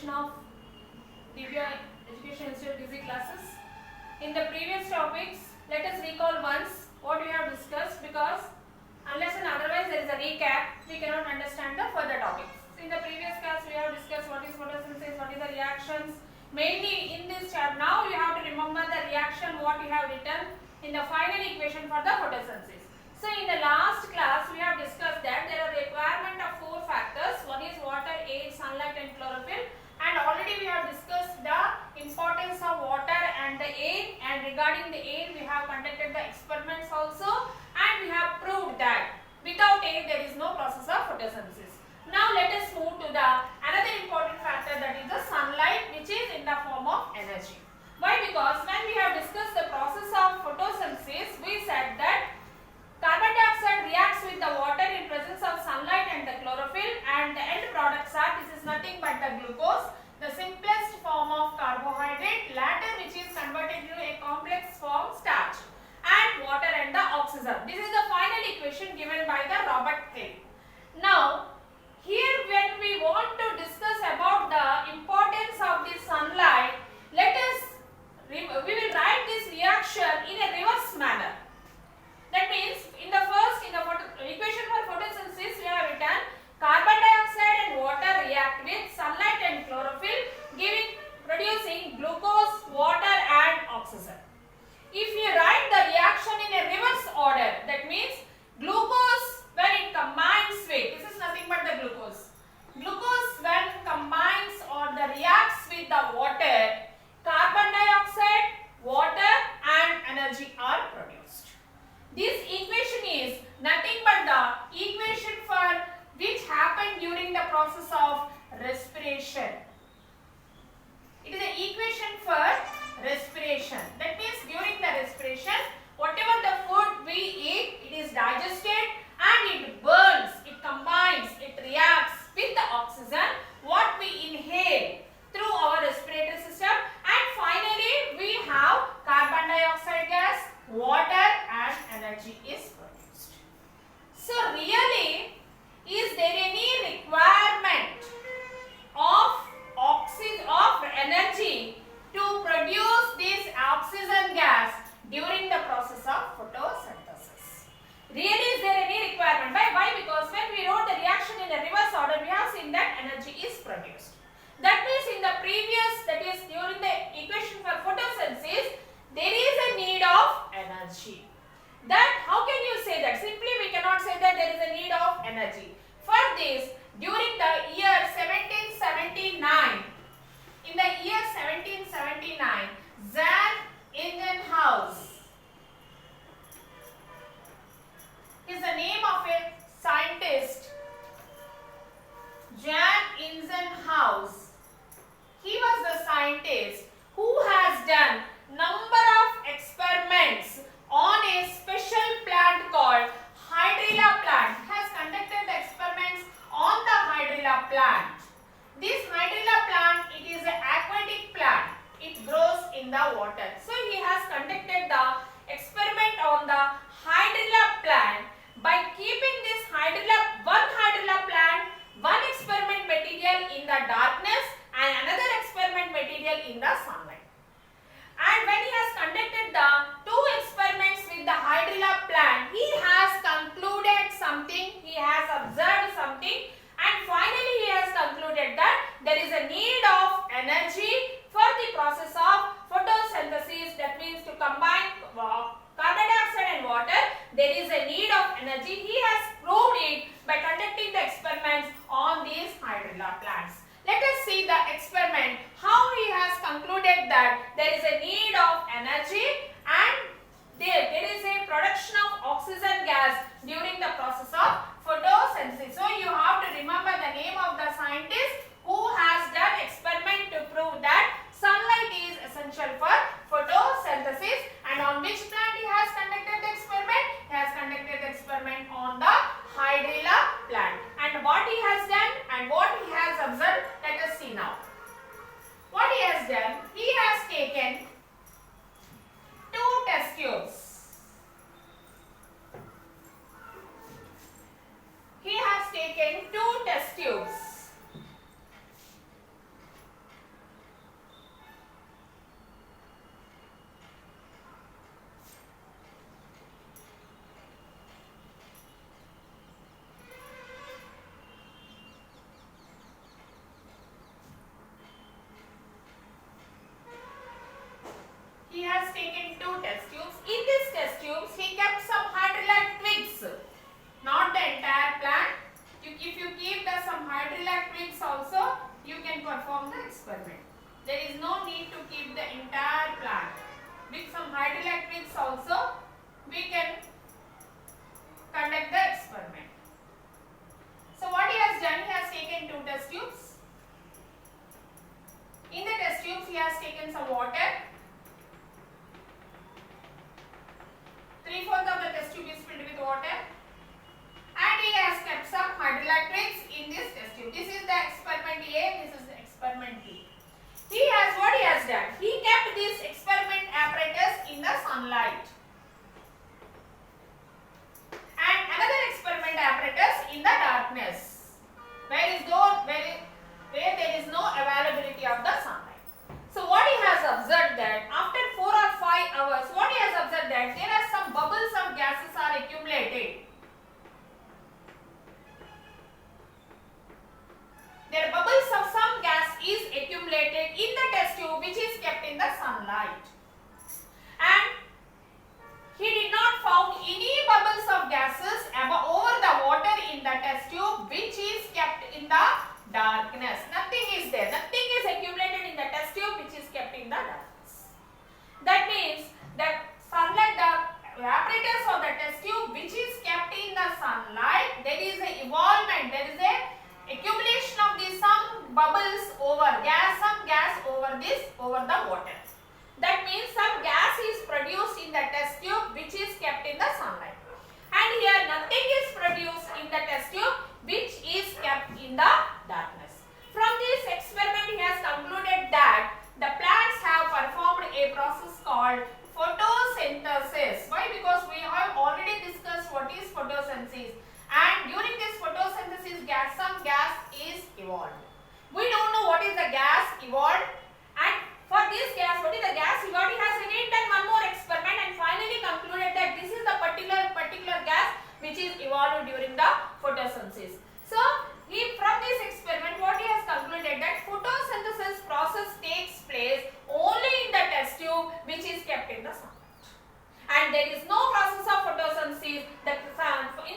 session of Divya Education Institute Easy classes. In the previous topics, let us recall once what we have discussed, because unless and otherwise there is a recap, we cannot understand the further topics. So in the previous class, we have discussed what is photosynthesis, what is the reactions. Mainly in this chapter, now you have to remember the reaction what we have written in the final equation for the photosynthesis. So in the last class, we have discussed that there are requirement of four factors. One is water, air, sunlight and chlorophyll. And already we have discussed the importance of water and the air, and regarding the air we have conducted the experiments also, and we have proved that without air there is no process of photosynthesis. Now let us move to the another important factor, that is the sunlight, which is in the form of energy. Why? Because when we have discussed the process of photosynthesis, we said that carbon dioxide reacts with the water in presence of sunlight and the chlorophyll, and the end products are, this is nothing but the glucose, the simplest form of carbohydrate, latter which is converted into a complex form starch, and water and the oxygen. This is the final equation given by the Robert Hale. Now here when we want to discuss about the importance of the sunlight, we will write this reaction in a reverse manner. That means in the equation for photosynthesis, we have written carbon dioxide and water react with sunlight and chlorophyll, producing glucose, water and oxygen. If you write the reaction in a reverse order, that means glucose when it combines with, this is nothing but the glucose. Glucose when combines or reacts with the water, carbon dioxide, water and energy are produced. This equation is nothing but the equation for which happened during the process of respiration. It is an equation for respiration. That means during the respiration, whatever the food we eat, it is digested and it burns, it combines, it reacts with the oxygen what we inhale through our respiratory system, and finally we have carbon dioxide gas, water and energy is produced. So really, is there any requirement of energy to produce this oxygen gas during the process of photosynthesis? Really, is there any requirement? Why? Because when we wrote the reaction in the reverse order, we have seen that energy is produced. That means in the previous, that is during the equation for photosynthesis, there is a need of energy. That how can you say that? Simply we cannot say that there is a need of energy. For this, during the year 1779, in the year 1779, Jan Ingenhousz is the name of a scientist. Jan Ingenhousz, he was the scientist who has done number of experiments on a special plant called Hydrilla plant. Has conducted the experiments on the Hydrilla plant. This Hydrilla plant, it is an aquatic plant. It grows in the water. So he has conducted the experiment on the Hydrilla plant by keeping this one Hydrilla plant, one experiment material in the darkness and another experiment material in the sunlight. And when he has conducted the two experiments with the Hydrilla plant, he has concluded something, he has observed something, and finally he has concluded that there is a need of energy for the process of photosynthesis. That means to combine carbon dioxide and water, there is a need of energy. He has proved it by conducting the experiments on these Hydrilla plants. Let us see the experiment, how he has concluded that there is a need of energy and there is a production of oxygen gas during the process of photosynthesis. So you have to remember the name of the scientist who has done experiment to prove that sunlight is essential for photosynthesis, and on which plant he has conducted the experiment? He has conducted the experiment on the Hydrilla plant. And what he has done and what he has observed, let us see now. What he has done, he has taken two test tubes. He has taken two test tubes. There is no need to keep the entire plant. With some hydroelectrics also, we can conduct the experiment. So what he has done, he has taken 2 test tubes. In the test tubes, he has taken some water. 3/4 of the test tube is filled with water. And he has kept some hydroelectrics in this test tube. This is the experiment A, this is the experiment B. What he has done, he kept this experiment apparatus in the sunlight. And another experiment apparatus in the darkness, where there is no availability of the sunlight. So what he has observed that after 4 or 5 hours, what he has observed that there are some bubbles of gases are accumulated. There are bubbles of some gas is accumulated in the test tube which is kept in the sunlight. And he did not found any bubbles of gases over the water in the test tube which is kept in the darkness. Nothing is there. Nothing is accumulated in the test tube which is kept in the darkness. That means the sunlight, the apparatus of the test tube which is kept in the sunlight, there is a evolvement, there is a accumulation of these some bubbles over some gas over the water. That means some gas is produced in the test tube which is kept in the sunlight. And here nothing is produced in the test tube which is kept in the darkness. From this experiment he has concluded that the plants have performed a process called photosynthesis. Why? Because we have already discussed what is photosynthesis. And during this photosynthesis, some gas is evolved. We don't know what is the gas evolved, and for this gas, what is the gas evolved? He has again done one more experiment and finally concluded that this is the particular gas which is evolved during the photosynthesis. So, from this experiment, what he has concluded that photosynthesis process takes place only in the test tube which is kept in the sun. And there is no process of photosynthesis in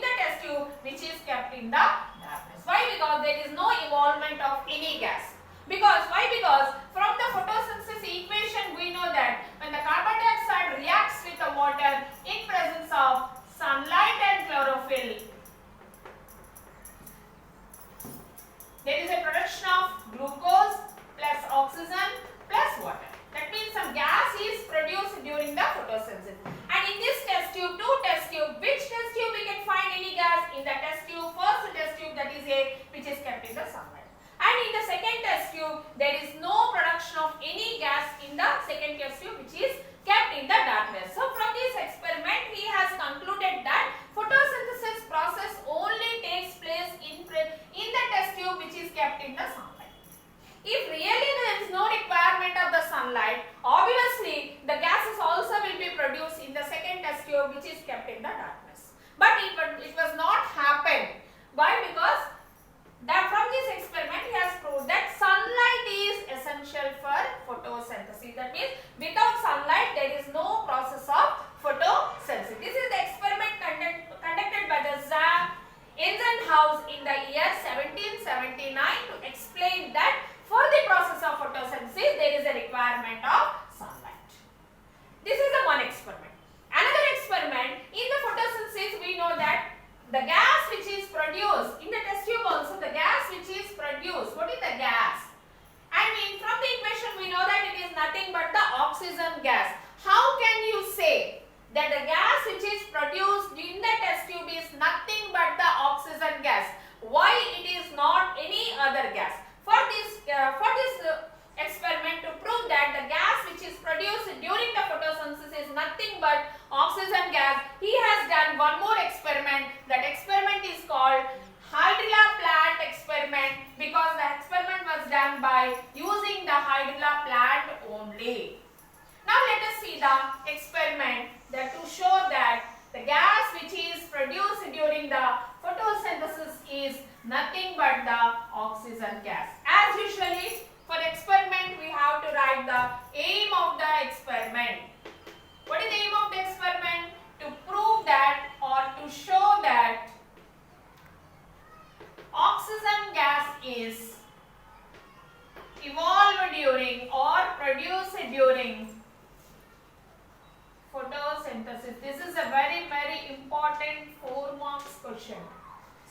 the test tube which is kept in the darkness. Why? Because there is no evolvement of any gas. Because from the photosynthesis equation we know that when the carbon dioxide reacts with the water in presence of sunlight and chlorophyll, there is a production of glucose plus oxygen plus water. That means some gas is produced during the photosynthesis. And in this test tube, 2 test tube, which test tube we can find any gas? In the test tube, first test tube, that is A, which is kept in the sunlight. And in the second test tube, there is no production of any gas in the second test tube which is kept in the darkness. So from this experiment, he has concluded that photosynthesis process only takes place in the test tube which is kept in the sunlight. If really there is no requirement of the sunlight, obviously the gases also will be produced in the second test tube which is kept in the darkness. But it was not happen. Why? Because from this experiment he has proved that sunlight is essential for photosynthesis. That means without sunlight there is no process of photosynthesis. This is the experiment conducted by the Ingenhousz in the year 1779 to explain that for the process of photosynthesis, there is a requirement of sunlight. This is the one experiment. Another experiment, in the photosynthesis, we know that the gas which is produced, in the test tube also, the gas which is produced, what is the gas? I mean, from the equation, we know that it is nothing but the oxygen gas. How can you say that the gas which is produced in the test tube is nothing but the oxygen gas? Why it is not any other gas? For this experiment to prove that the gas which is produced during the photosynthesis is nothing but oxygen gas, he has done one more experiment. That experiment is called Hydrilla plant experiment because the experiment was done by using the Hydrilla plant only. Now let us see the experiment that to show that the gas which is produced during the photosynthesis is nothing but the oxygen gas. As usually for experiment we have to write the aim of the experiment. What is the aim of the experiment? To prove that or to show that oxygen gas is evolved during or produced during photosynthesis. This is a very important 4 marks question.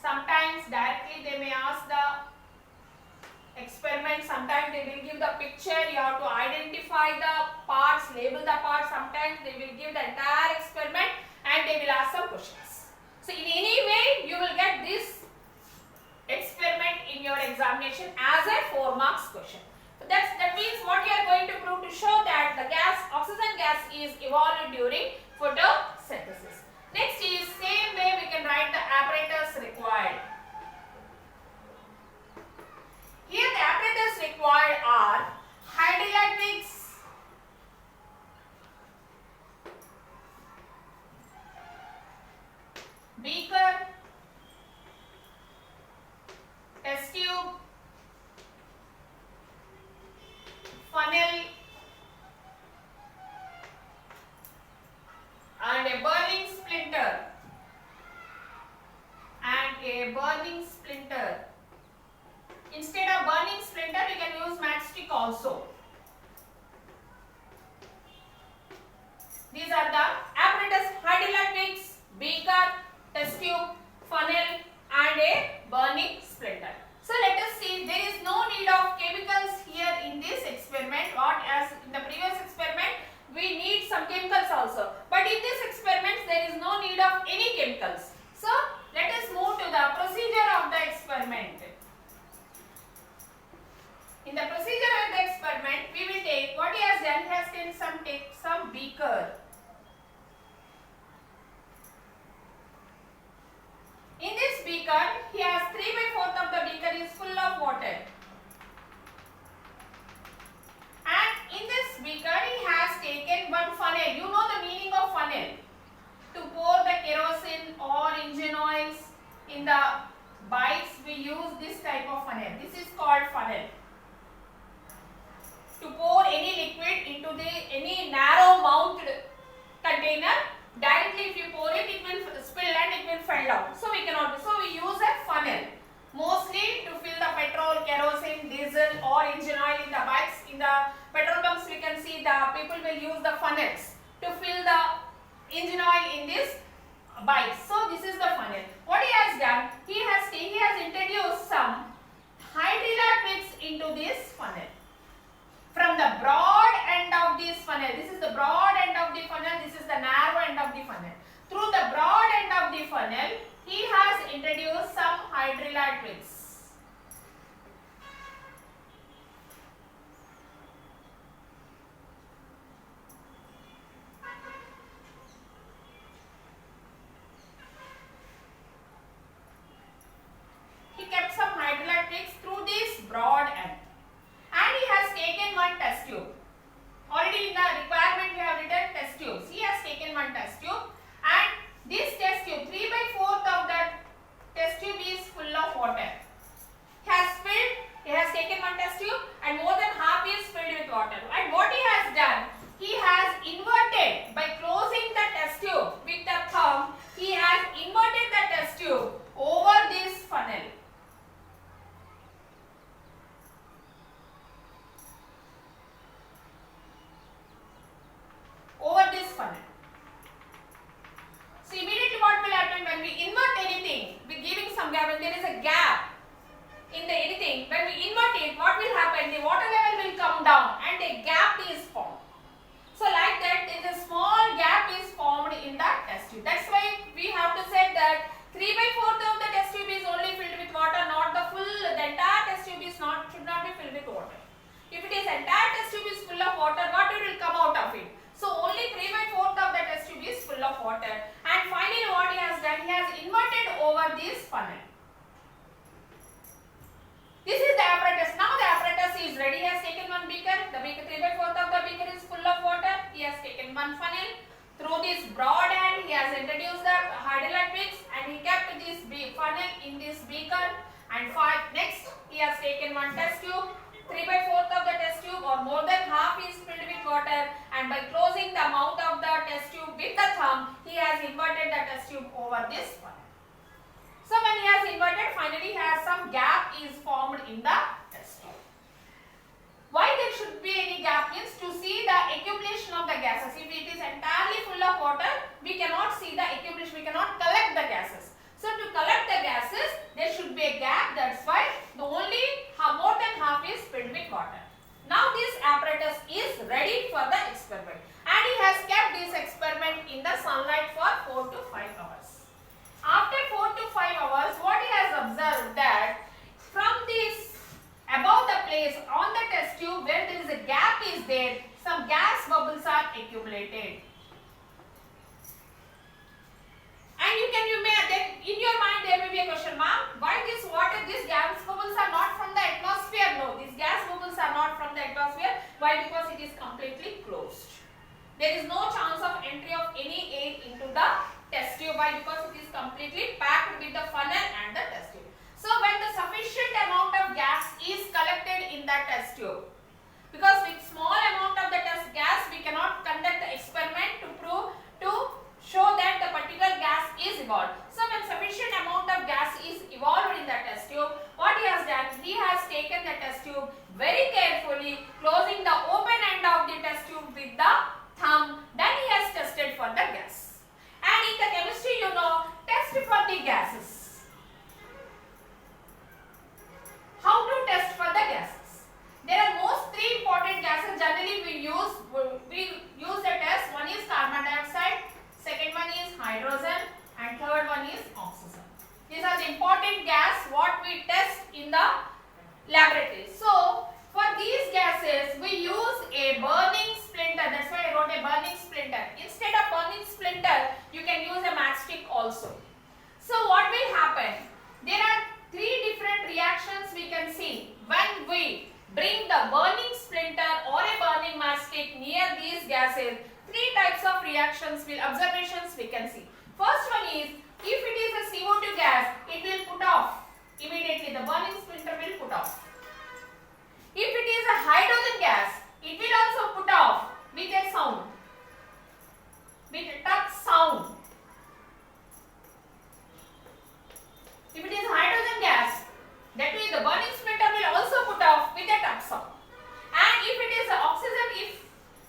Sometimes directly they may ask the experiment, sometimes they will give the picture, you have to identify the parts, label the parts, sometimes they will give the entire experiment and they will ask some questions. So in any way you will get this experiment in your examination as a 4 marks question. So that means what you are going to prove to show that the oxygen gas is evolved during photosynthesis. Next is same way we can write the apparatus required. Here the apparatus required are hydroelectrics, beaker, test tube, funnel and a burning splinter Instead of burning splinter we can use matchstick also. These are the apparatus: hydroelectrics, beaker, test tube, funnel and a burning splinter. So let us see, there is no need of chemicals here in this experiment. What as in the previous experiment we need some chemicals also, but in this experiment there is no need of any chemicals. So let us move to the procedure of the experiment. In the procedure of the experiment we will take what he has done. He has taken some beaker. In this beaker he has 3/4 of the beaker is full of water, and in this beaker he has taken one funnel. You know the meaning of funnel: to pour the kerosene or engine oils in the bikes we use this type of funnel. This is called funnel. To pour any liquid into any narrow mounted container, directly if you pour it, it will spill and it will fall down. So we cannot. So we use a funnel mostly to fill the petrol, kerosene, diesel or engine oil in the bikes. In the petrol bunks we can see the people will use the funnels to fill the engine oil in this bikes. So this is the funnel. What he has done, he has introduced some hydroelectrics into this funnel. From the broad end of this funnel, this is the broad end of the funnel, this is the narrow end of the funnel. Through the broad end of the funnel, he has introduced some hydroelectrics. He kept some hydroelectrics through this broad end. And he has taken one test tube. Already in the requirement we have written test tubes. He has taken one test tube, and this test tube, 3/4 of that test tube is full of water. He has taken one test tube and more than half is filled with water. And what he has done, he has inverted by closing the test tube with the thumb. He has inverted the test tube over this funnel. Over this funnel. So immediately what will happen when we invert anything, we giving some gap, when there is a gap in the anything, when we invert it, what will happen? The water level will come down and a gap is formed. So like that, there is a small gap is formed in the test tube. That's why we have to say that 3/4 of the test tube is only filled with water, not the full. The entire test tube is should not be filled with water. If it is entire test tube is full of water, what will come out of it? So only 3/4 of the test tube is full of water. And finally what he has done, he has inverted over this funnel. This is the apparatus. Now the apparatus is ready. He has taken one beaker. The beaker, 3/4 of the beaker is full of water. He has taken one funnel. Through this broad end, he has introduced the hydroelectrics and he kept this funnel in this beaker. And next, he has taken one test tube. 3/4 of the test tube or more than half is filled with water, and by closing the mouth of the test tube with the thumb, he has inverted the test tube over this funnel. So when he has inverted, finally has some gap is formed in the test tube. Why there should be any gap means to see the accumulation of the gases. If it is entirely full of water, we cannot see the accumulation, we cannot collect the gases. So to collect the gases, there should be a gap. That's why the only more than half is filled with water. Now this apparatus is ready for the experiment, and he has kept this experiment in the sunlight for 4 to 5 hours. After 4 to 5 hours, what he has observed that from this above the place on the test tube where there is a gap is there, some gas bubbles are accumulated. And in your mind there may be a question mark, why these gas bubbles are not from the atmosphere? No, these gas bubbles are not from the atmosphere. Why? Because it is completely closed. There is no chance of entry of any air into the test tube. Why? Because it is completely packed with the funnel and the test tube. So when the sufficient amount of gas is collected in the test tube, because with small amount of the test gas we cannot conduct the experiment to show that the particular gas is evolved. So when sufficient amount of gas is evolved in the test tube, what he has done, he has taken the test tube very carefully, closing the open end of the test tube with the thumb. Then he has tested for the gas. And in the chemistry, test for the gases. How to test for the gases? There are most 3 important gases generally we use the test. One is carbon dioxide, second one is hydrogen, and third one is oxygen. These are the important gas what we test in the laboratory. So for these gases we use a burning splinter. That's why I wrote a burning splinter. Instead of burning splinter, you can use a matchstick also. So what will happen? There are 3 different reactions we can see when we bring the burning splinter or a burning matchstick near these gases. 3 types of observations we can see. First one is, if it is a CO2 gas, it will put off immediately. The burning splinter will put off. If it is a hydrogen gas, it will also put off with a sound, with a touch sound. If it is hydrogen gas, that means the burning splinter will also put off with a touch sound. And if it is oxygen, if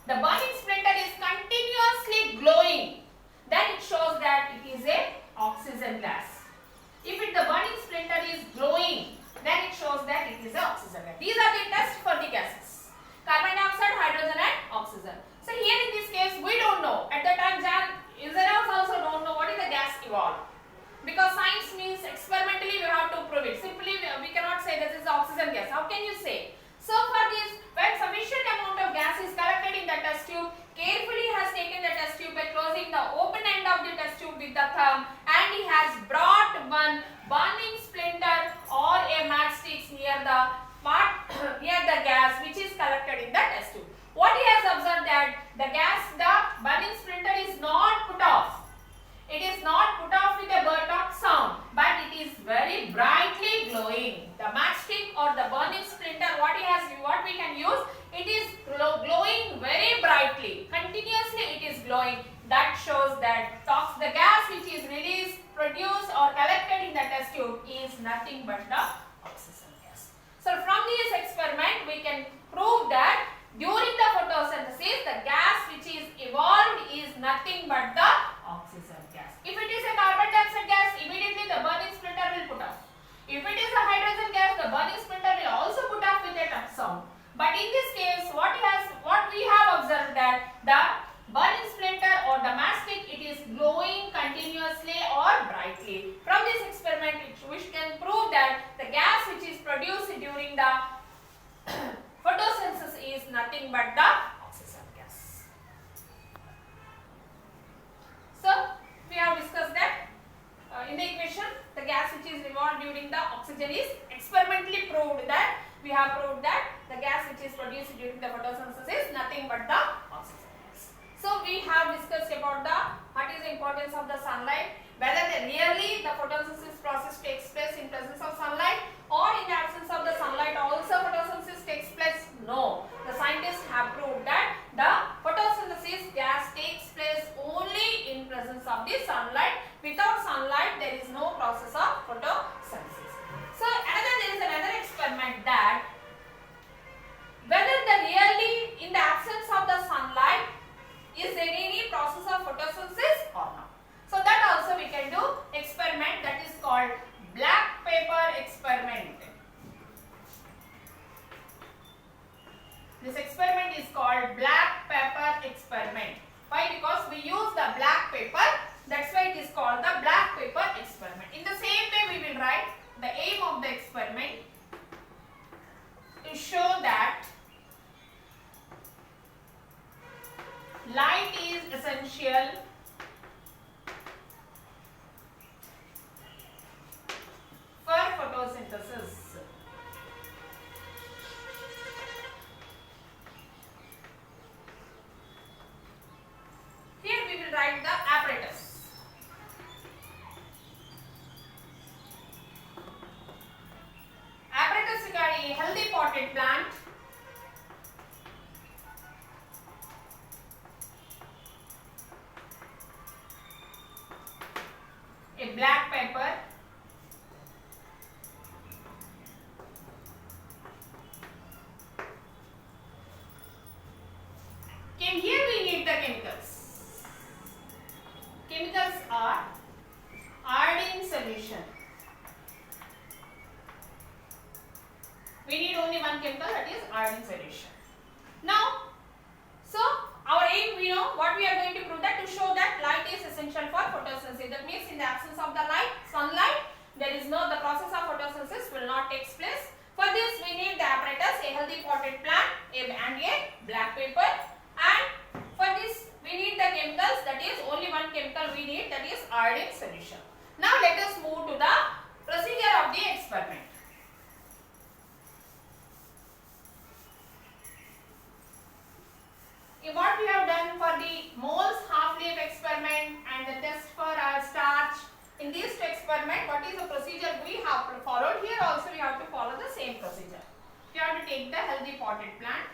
the burning splinter is continuously glowing, then it shows that it is a oxygen gas. If the burning splinter is glowing, then it shows that it is a oxygen gas. These are the tests for the gases: carbon dioxide, hydrogen, and oxygen. So here in this case, we don't know. At the time, engineers also don't know what is the gas evolved. Because science means experimentally we have to prove it. Simply we cannot say this is oxygen gas. How can you say? So for this, when sufficient amount of gas is collected in the test tube, carefully has taken the test tube by closing the open end of the test tube with the thumb, and he has brought one burning splinter or a matchstick near the gas which is collected in the test tube. What he has observed that the burning splinter is not put off. It is not put off with a burnt-out sound, but it is very brightly glowing. The matchstick or the burning splinter, what we can use, it is glowing very brightly. Continuously it is glowing. That shows that the gas which is released, produced or collected in the test tube is nothing but the oxygen gas. So from this experiment we can prove that during the photosynthesis the gas which is evolved is nothing but the oxygen gas. If it is a carbon dioxide gas, immediately the burning splinter will put off. If it is a hydrogen gas, the burning splinter will also put off with a touch sound. But in this case, what we have observed that the burning splinter or the matchstick, it is glowing continuously or brightly. From this experiment, we can prove that the gas which is produced during the photosynthesis is nothing but the oxygen gas. So we have discussed that in the equation, the gas which is evolved during the oxygen is experimentally proved that we have proved that the gas which is produced during the photosynthesis is nothing but the oxygen gas. So we have discussed about what is the importance of the sunlight, whether really the photosynthesis process takes place in presence of sunlight or in the absence of the sunlight also photosynthesis takes place. No, the scientists have proved that the photosynthesis gas takes place only in presence of the sunlight. Without sunlight there is no process of photosynthesis. So there is another experiment that whether really in the light is essential for photosynthesis. Here we will write the apparatus. Apparatus regarding a healthy potted plant. A black pepper. Here we need the chemicals. Chemicals are iodine solution. We need only one chemical, that is iodine solution. Now, so our aim, we know what we are going to prove, that to show that light is essential for photosynthesis. That means in the absence of the sunlight, there is the process of photosynthesis will not take place. For this we need the apparatus, a healthy potted plant and a black paper. And for this we need the chemicals, that is only one chemical we need, that is iodine solution. Now let us move to the procedure of the experiment. What we have done for the moles half-leaf experiment and the test for our starch, in these two experiments, what is the procedure we have followed? Here also we have to follow the same procedure. We have to take the healthy potted plant.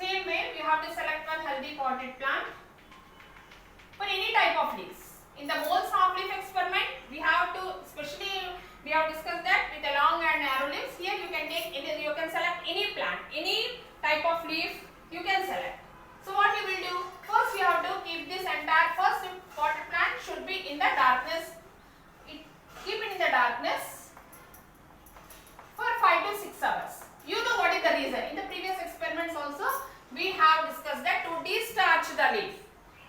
Same way, we have to select one healthy potted plant for any type of leaves. In the moles half-leaf experiment, we have to, especially we have discussed that with the long and narrow leaves. Here you can take any, you can select any plant, any type of leaf you can select. So what you will do? First you have to keep this entire first potted plant should be in the darkness. Keep it in the darkness for 5 to 6 hours. You know what is the reason. In the previous experiments also we have discussed that to de-starch the leaf.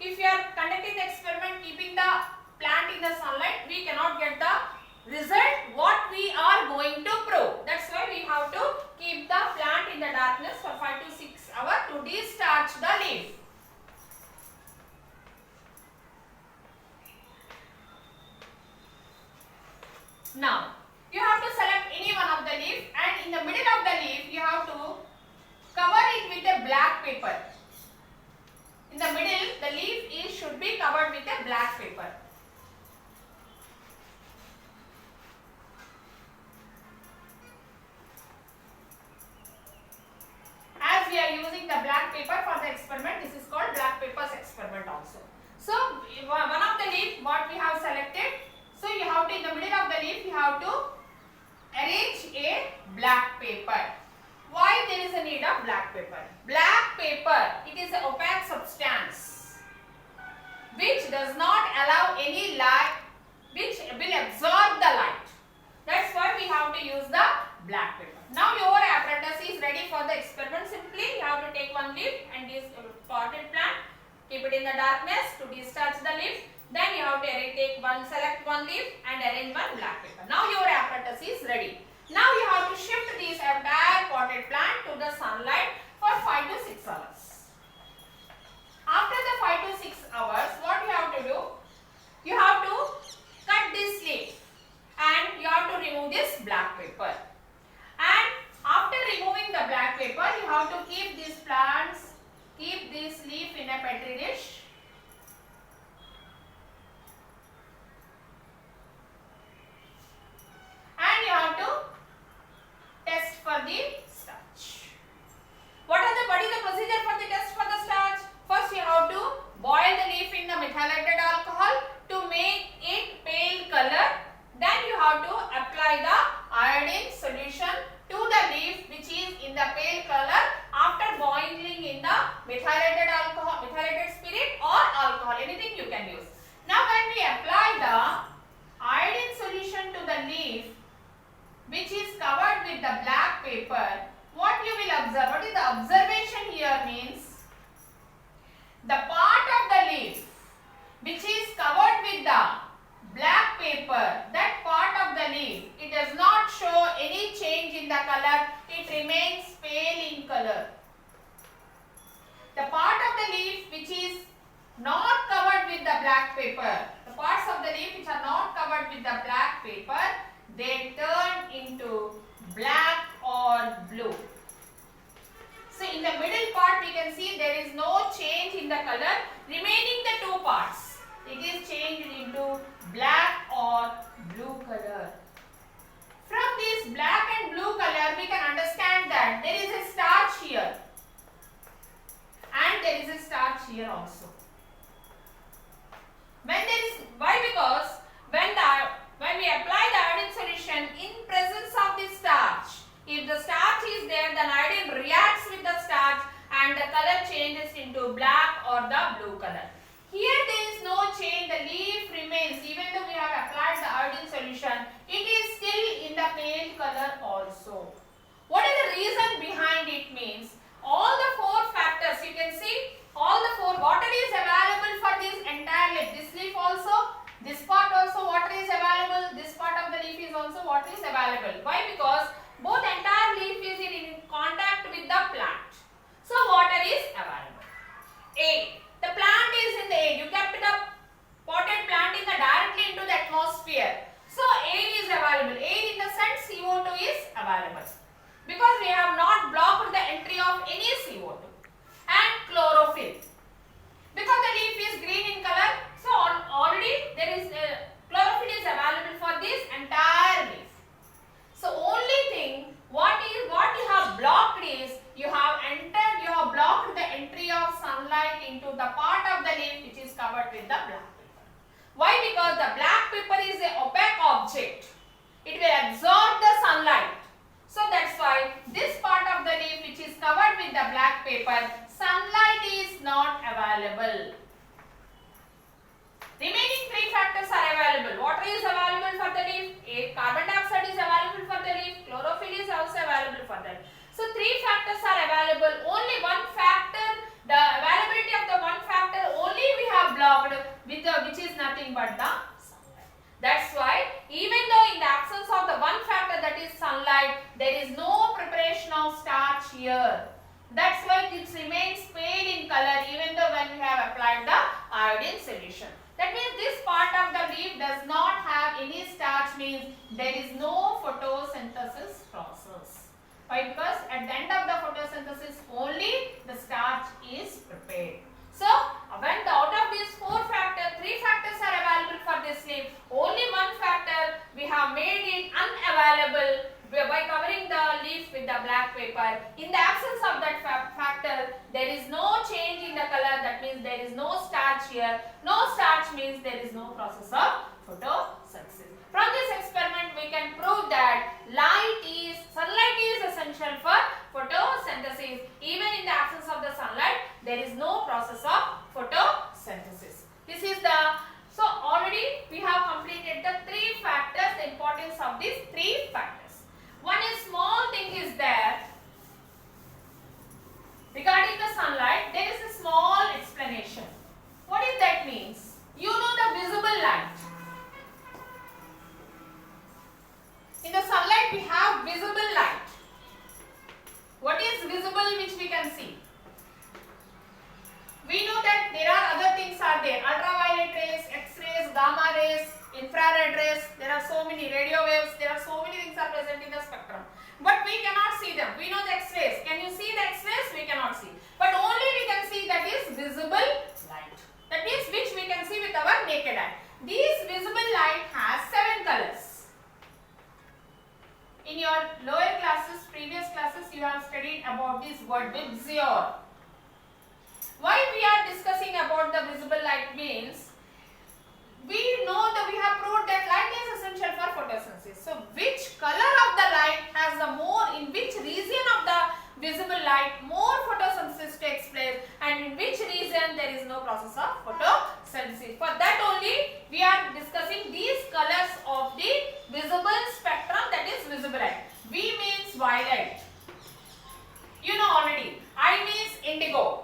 If you are conducting the experiment keeping the plant in the sunlight, we cannot get the result what we are going to prove. That's why we have to keep the plant in the darkness for 5 to 6 hours to de-starch the leaf. Now, you have to select any one of the leaf, and in the middle of the leaf you have to cover it with a black paper. In the middle, the leaf should be covered with a black paper. As we are using the black paper for the experiment, this is called black papers experiment also. So, one of the leaf what we have selected, so you have to, in the middle of the leaf, you have to arrange a black paper. Why there is a need of black paper? Black paper, it is an opaque substance which does not allow any light, which will absorb the light. That's why we have to use the black paper. Now your apparatus is ready for the experiment. Simply you have to take one leaf and this potted plant, keep it in the darkness to de-starch the leaf. Then you have to select one leaf and arrange one black paper. Now your apparatus is ready. Now you have to shift this entire potted plant to the sunlight for 5 to 6 hours. After the 5 to 6 hours, what you have to do? You have to cut this leaf and you have to remove this black paper. And after removing the black paper, you have to keep these plants, keep this leaf in a petri dish. And you have to test for the starch. What is the procedure for the test for the starch? First you have to boil the leaf in the methylated alcohol to make it paper, that part of the leaf, it does not show any change in the color, it remains pale in color. The part of the leaf which is not covered with the black paper, the parts of the leaf which are not covered with the black paper, they turn into black or blue. So in the middle part we can see there is no change in the color, remaining the two parts, it is changed into black or blue color. From this black and blue color we can understand that there is a starch here and there is a starch here also. Why? Because when we apply the iodine solution in presence of the starch, if the starch is there, then iodine reacts with the starch and the color changes into black or the blue color. Here there is no change, the leaf remains, even though we have applied the iodine solution, it is still in the pale color also. What is the reason behind it means? All the four factors, you can see, all the four, water is available for this entire leaf. This leaf also, this part also water is available, this part of the leaf is also water is available. Why? Because both entire leaf is in contact with the plant. So water is available. A. The plant is in the air. You kept the potted plant in the directly into the atmosphere. So air is available. Air in the sense CO2 is available. Because we have not blocked the entry of any CO2. And chlorophyll. Because the leaf is green in color, so already there is chlorophyll is available for this entire leaf. So only thing what you have blocked is you have blocked the entry of sunlight into the part of the leaf which is covered with the black paper. Why? Because the black paper is an opaque object. It will absorb the sunlight. So that's why this part of the leaf which is covered with the black paper, sunlight is not available. Remaining three factors are available. Water is available for the leaf, carbon dioxide is available for the leaf, chlorophyll is also available for the leaf. So three factors are available. Only one factor, the availability of the one factor only we have blocked with which is nothing but the sunlight. That's why even though in the absence of the one factor, that is sunlight, there is no preparation of starch here. That's why it remains pale in color even though when we have applied the iodine solution. That means this part of the leaf does not have any starch, means there is no photosynthesis process. Why? Because at the end of the photosynthesis only the starch is prepared. So when out of these four factors, three factors are available for this leaf, only one factor we have made it unavailable by covering the leaf with the black paper. In the absence of that factor, there is no change in the color, that means there is no starch here. No starch means there is no process of photosynthesis. From this experiment we can prove that sunlight is essential for photosynthesis. Even in the absence of the sunlight, there is no process of photosynthesis. This is so already we have completed the three factors, the importance of these three factors. One small thing is there regarding the sunlight. There is a small explanation. What is that means? You know the visible light. In the sunlight we have visible light. What is visible which we can see? We know that there are other things are there. Ultraviolet rays, X-rays, gamma rays, infrared rays. There are so many radio waves. There are so many things are present in the spectrum. But we cannot see them. We know the X-rays. Can you see the X-rays? We cannot see. But only we can see that is visible light. That means which we can see with our naked eye. This visible light has 7 colors. In your lower classes, previous classes, you have studied about this word VIBGYOR. Why we are discussing about the visible light means, we know that we have proved that light is essential for photosynthesis. So which color of the light has the more, in which region of the visible light more photosynthesis takes place, and in which region there is no process of photosynthesis. For that only we are discussing these colors of the visible spectrum, that is visible light. V means violet. You know already. I means indigo.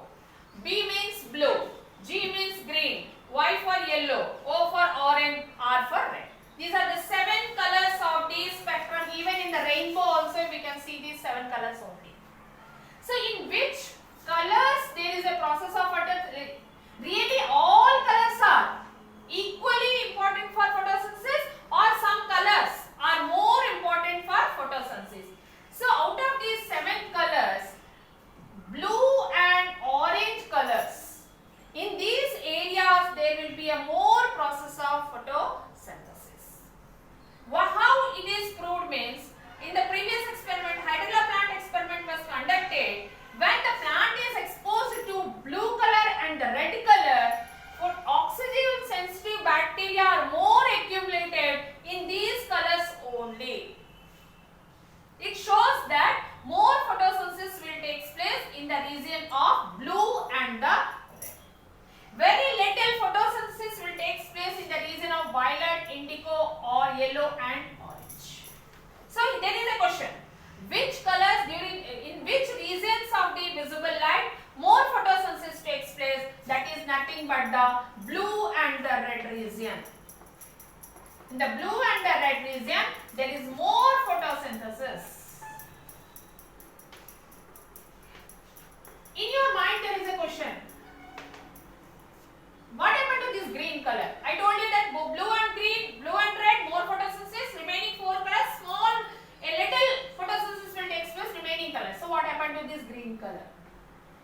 B means blue. G means green. Y for yellow. O for orange. R for red. These are the blue and the red region, there is more photosynthesis. In your mind, there is a question. What happened to this green color? I told you that blue and green, blue and red, more photosynthesis. Remaining 4 colors, small, a little photosynthesis will take place. Remaining colors. So what happened to this green color?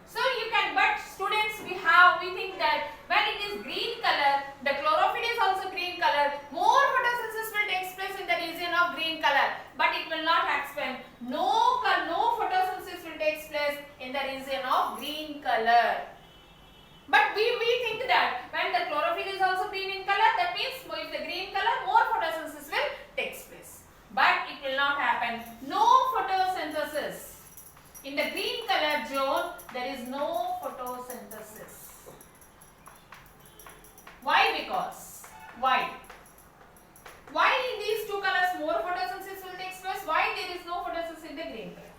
So you can, but students, we think that when it is green color, the chlorophyll is also green color. More photosynthesis will take place in the region of green color, but it will not happen. No photosynthesis will take place in the region of green color. But we think that when the chlorophyll is also green in color, that means if the green color, more photosynthesis will take place. But it will not happen. No photosynthesis. In the green color zone, there is no photosynthesis. Why? Because why in these two colors more photosynthesis will take place? Why there is no photosynthesis in the green color?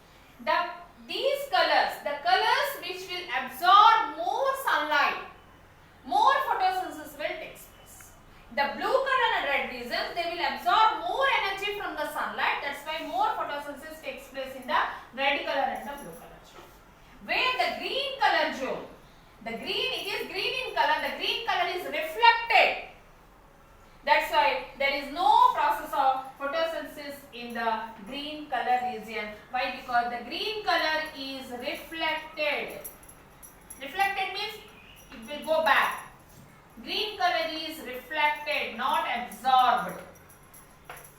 These colors, the colors which will absorb more sunlight, more photosynthesis will take place. The blue color and red regions, they will absorb more energy from the sunlight. That's why more photosynthesis takes place in the red color and the blue color zone. Where the green color zone, it is green in color, the green color is reflected. That's why there is no process of photosynthesis in the green color region. Why? Because the green color is reflected. Reflected means it will go back. Green color is reflected, not absorbed.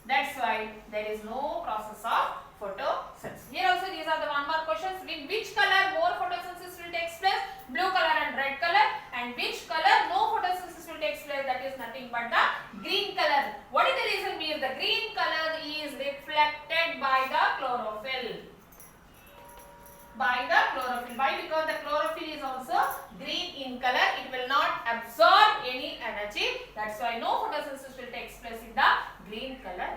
That's why there is no process of photosynthesis. Here also these are the one more questions. In which color more photosynthesis will take place? Blue color and red color. And which color no photosynthesis will take place? That is nothing but the green color. What is the reason? Because the green color is reflected by the chlorophyll. Why? Because the chlorophyll is also green in color. It will not absorb any energy. That's why no photosynthesis will take place in the green color.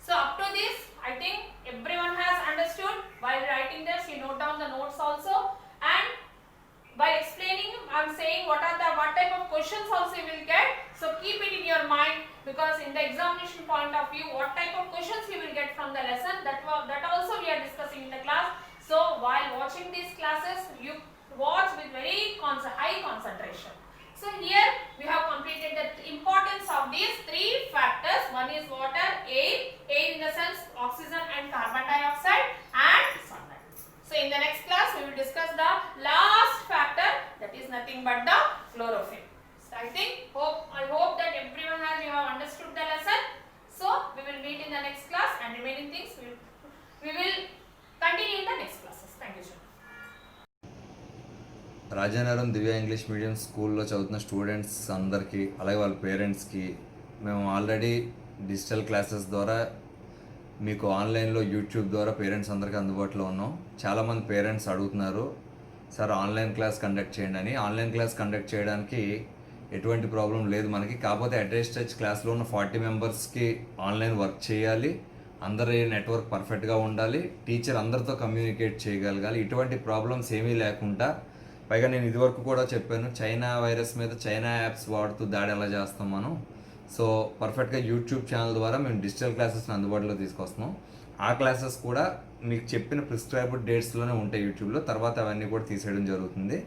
So up to this, I think everyone has understood. While writing this, you note down the notes also. And by explaining, I am saying what type of questions also you will get. So keep it in your mind, because in the examination point of view, what type of questions you will get from the lesson, that also we are discussing in the class. So while watching these classes, you watch with very high concentration. So here we have completed the importance of these 3 factors. One is water, air in the sense oxygen and carbon dioxide, and sunlight. So in the next class we will discuss the last factor, that is nothing but the chlorophyll. So I hope that everyone you have understood the lesson. So we will meet in the next class, and remaining things we will continue in the next classes. Thank you, sir. Rajanagaram Divya English medium స్కూల్లో చదువుతున్న students అందరికీ, అలాగే వాళ్ళ పేరెంట్స్కి మేము already digital classes ద్వారా మీకు ఆన్లైన్లో యూట్యూబ్ ద్వారా పేరెంట్స్ అందరికీ అందుబాటులో ఉన్నాం. చాలామంది పేరెంట్స్ అడుగుతున్నారు, సార్ ఆన్లైన్ క్లాస్ కండక్ట్ చేయండి అని. ఆన్లైన్ క్లాస్ కండక్ట్ చేయడానికి ఎటువంటి ప్రాబ్లం లేదు మనకి. కాకపోతే అడ్రస్ టచ్ క్లాస్లో ఉన్న 40 మెంబర్స్కి ఆన్లైన్ వర్క్ చేయాలి, అందరి నెట్వర్క్ పర్ఫెక్ట్గా ఉండాలి, టీచర్ అందరితో కమ్యూనికేట్ చేయగలగాలి. ఇటువంటి ప్రాబ్లమ్స్ ఏమీ లేకుండా, పైగా నేను ఇదివరకు కూడా చెప్పాను, చైనా వైరస్ మీద చైనా యాప్స్ వాడుతూ దాడి ఎలా చేస్తాం మనం. సో పర్ఫెక్ట్గా యూట్యూబ్ ఛానల్ ద్వారా మేము డిజిటల్ క్లాసెస్ని అందుబాటులో తీసుకొస్తున్నాం. ఆ క్లాసెస్ కూడా మీకు చెప్పిన ప్రిస్క్రైబ్డ్ డేట్స్లోనే ఉంటాయి యూట్యూబ్లో. తర్వాత అవన్నీ కూడా తీసేయడం జరుగుతుంది.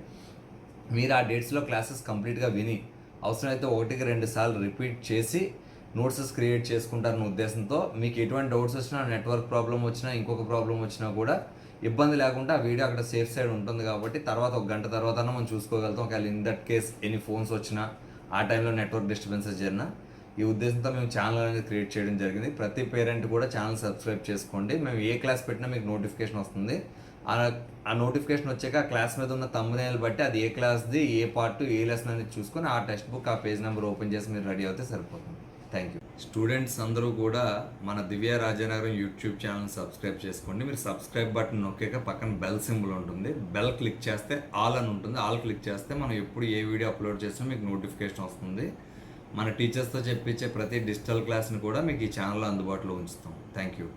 మీరు ఆ డేట్స్లో క్లాసెస్ కంప్లీట్గా విని, అవసరమైతే 1-2 సార్లు రిపీట్ చేసి నోట్సెస్ క్రియేట్ చేసుకుంటారన్న ఉద్దేశంతో మీకు ఎటువంటి డౌట్స్ వచ్చినా, నెట్వర్క్ ప్రాబ్లం వచ్చినా, ఇంకొక ప్రాబ్లం వచ్చినా కూడా ఇబ్బంది లేకుండా ఆ వీడియో అక్కడ సేఫ్ సైడ్ ఉంటుంది. కాబట్టి తర్వాత 1 గంట తర్వాత మనం చూసుకోగలుగుతాం. ఒకవేళ in that case any phones వచ్చినా, ఆ టైంలో నెట్వర్క్ డిస్టర్బెన్సెస్ జరిగినా, ఈ ఉద్దేశంతో మేము ఛానల్ అనేది క్రియేట్ చేయడం జరిగింది. ప్రతి పేరెంట్ కూడా ఛానల్ సబ్స్క్రైబ్ చేసుకోండి. మేము ఏ క్లాస్ పెట్టినా మీకు నోటిఫికేషన్ వస్తుంది. ఆ నోటిఫికేషన్ వచ్చాక ఆ క్లాస్ మీద ఉన్న థంబ్నెయిల్ బట్టి అది ఏ క్లాస్ది, ఏ పార్ట్, ఏ లెసన్ అనేది చూసుకొని ఆ టెక్స్ట్ బుక్, ఆ పేజ్ నెంబర్ ఓపెన్ చేసి మీరు రెడీ అవుతే సరిపోతుంది. Thank you. స్టూడెంట్స్ అందరూ కూడా మన దివ్య రాజానగరం యూట్యూబ్ ఛానల్ సబ్స్క్రైబ్ చేసుకోండి. మీరు సబ్స్క్రైబ్ బటన్ నొక్కాక పక్కన బెల్ సింబల్ ఉంటుంది. బెల్ క్లిక్ చేస్తే ఆల్ అని ఉంటుంది. ఆల్ క్లిక్ చేస్తే మనం ఎప్పుడు ఏ వీడియో అప్లోడ్ చేసినా మీకు నోటిఫికేషన్ వస్తుంది. మన టీచర్స్తో చెప్పించే ప్రతి డిజిటల్ క్లాస్ని కూడా మీకు ఈ ఛానల్లో అందుబాటులో ఉంచుతాం. Thank you.